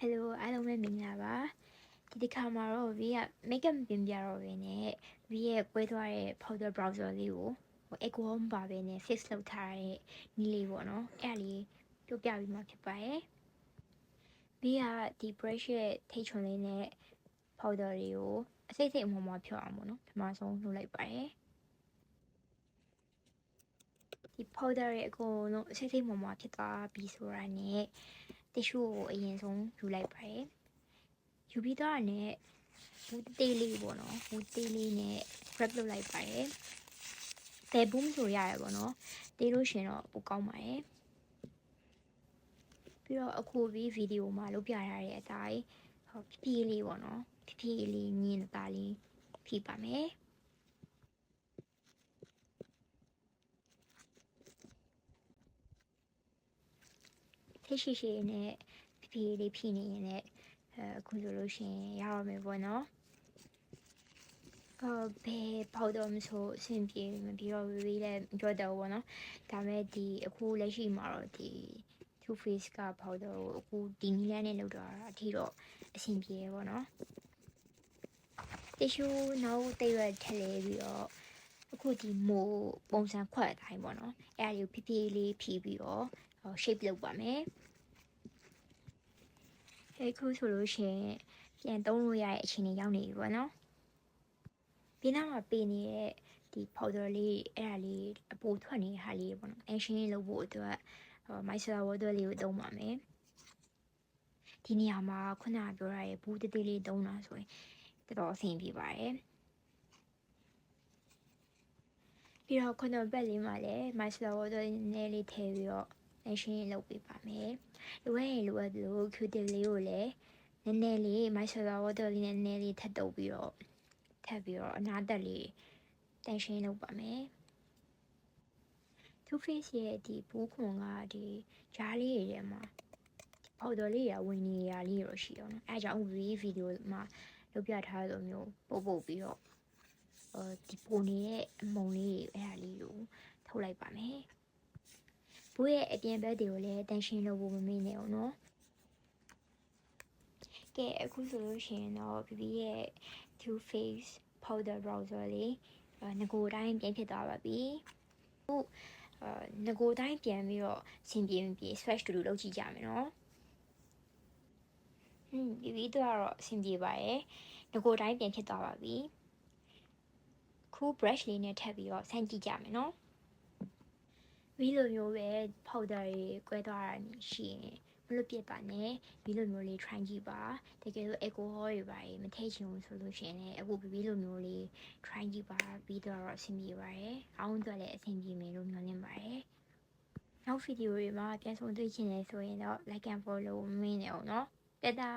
Hello အားလုံးပဲမင်္ဂလာပါဒီတစ်ခါမှာတော့ V က makeup ပြင်ပြတော့ပဲနဲ့ V ရဲ့ကွဲသွားတဲ့ powder browser လေးကိုecho မပါပဲနဲ့ fix လုပ်ထားတဲ့နည်းလေးပေါ့နော်အဲ့ဒါလေးတို့ပြပြီးမှဖြစ်ပါတယ် V ကဒီ brush ရဲ့ထိတ်ချွန်လေးနဲ့ powder တွေကိုအစိမ့်စိမ့်အမွှားမွှားဖြောက်အောင်ပေါ့နော်ပထမဆုံးလုပ်လိုက်ပါတယ်ဒီ powder ရဲ့အကုန်လုံးအစိမ့်စိမ့်မွှားမွှားဖြစ်သွားပြီဆိုတာနဲ့ tissue ကိုအရင်ဆုံးယူလိုက်ပါတယ်ယူပြီးတော့နဲ့ဘူးတေးလေးပေါ့နော်ဘူးတေးလေးနဲ့ grab လုပ်လိုက်ပါတယ်ဘယ်ဘူးဆိုရတယ်ပေါ့နော်တေးလို့ရှင်တော့ပိုကောင်းပါတယ်ပြီးတော့အခုဗီဒီယိုမှာလုပ်ပြထားတဲ့အတိုင်းဖြည်းဖြည်းလေးပေါ့နော်ဖြည်းဖြည်းလေးညင်တာလေးဖြည့်ပါမယ်ထိရှိရှိနဲ့ဖြည်းဖြည်းလေးဖြည့်နေရင်လည်းအခုဆိုလို့ရှင်ရအောင်မယ်ပေါ့နော်ဘယ်ပေါက်တော့မဆိုအဆင်ပြေမပြီးတော့ဝေးလည်းကြောက်တော့ဘောနော်ဒါမဲ့ဒီအခုလက်ရှိမှာတော့ဒီ Too Faced ကပေါက်တော့အခုဒီနီလန်းနဲ့လောက်တော့အထီတော့အဆင်ပြေရပေါ့နော် tissue နောက်တိတ်ရွက်ထည့်လဲပြီးတော့အခုဒီမိုးပုံစံခွက်အတိုင်းပေါ့နော်အဲ့ဒါလေးဖြည်းဖြည်းလေးဖြည့်ပြီးတော့ shape လုပ်ပါမယ်အခုဆိုလို့ရှင်ပြန်သုံးလို့ရတဲ့အခြေအနေရောက်နေပြီပေါ့နော်ဒီနောက်မှာပေးနေတဲ့ဒီ powder လေးအဲ့ဒါလေးအပူထွက်နေတဲ့ဟာလေးပေါ့နော် action လုပ်ဖို့အတွက်micellar water လေးကိုသုံးပါမယ်ဒီနေရာမှာခုနကပြောရတဲ့ဘူးတေးသေးလေးသုံးတာဆိုရင်တော်တော်အဆင်ပြေပါတယ်ပြီးတော့ခုနဘက်လေးမှာလည်း micellar water နည်းလေးထည့်ပြီးတော့ action လုပ်ပေးပါမယ်လိုအပ်ရင်လိုအပ်လို့ Q-tip လေးကိုလည်းနည်းနည်းလေး micellar water လေးနဲ့နည်းနည်းလေးထပ်တုပ်ပြီးတော့ထပ်ပြီးတော့အနားတက်လေးတန်ရှင်းလုပ်ပါမယ် Too Faced ရဲ့ဒီဘူးခွန်ကဒီဂျားလေးတွေထဲမှာပေါဒ်လေးရဝင်နေရလေးရောရှိအောင်နော်အဲကြောင့်ဗီဒီယိုမှာလုပ်ပြထားလိုမျိုးပို့ပြီးတော့ဒီပုံနေတဲ့အမုံလေးတွေအဲ့ဒါလေးကိုထုတ်လိုက်ပါမယ်ဘူးရဲ့အပြင်ဘက်တွေကိုလည်းတန်ရှင်းလုပ်ဖို့မမေ့နဲ့အောင်နော်ကဲအခုဆိုလို့ရှိရင်တော့ဗီရဲ့ Too Faced powder browser လေးငကိုတိုင်းပြန်ဖြစ်သွားပါပြီအခုငကိုတိုင်းပြန်ပြီးတော့ဆင်ပြေမပြေ swatch တူတူလုပ်ကြည့်ကြမယ်နော်ဒီတော့အဆင်ပြေပါရဲ့ငကိုတိုင်းပြန်ဖြစ်သွားပါပြီခု brush လေးနဲ့ထပ်ပြီးတော့ဆန်းကြည့်ကြမယ်နော်ဒီလိုမျိုးပဲ powder တွေကွဲသွားတာရှိရင်မလွတ်ပြစ်ပါနဲ့ဒီလိုမျိုးလေး try ကြည့်ပါတကယ်လို့ alcohol တွေပါမထည့်ချင်ဘူးဆိုလို့ရှိရင်လည်းအခုဒီလိုမျိုးလေး try ကြည့်ပါပြီးတော့အဆင်ပြေပါတယ်အားလုံးတို့လည်းအဆင်ပြေမယ်လို့မျှော်လင့်ပါတယ်နောက်ဗီဒီယိုတွေမှာပြန်ဆုံတွေ့ချင်တယ်ဆိုရင်တော့ like and follow မင်းနေအောင်နော်တတာ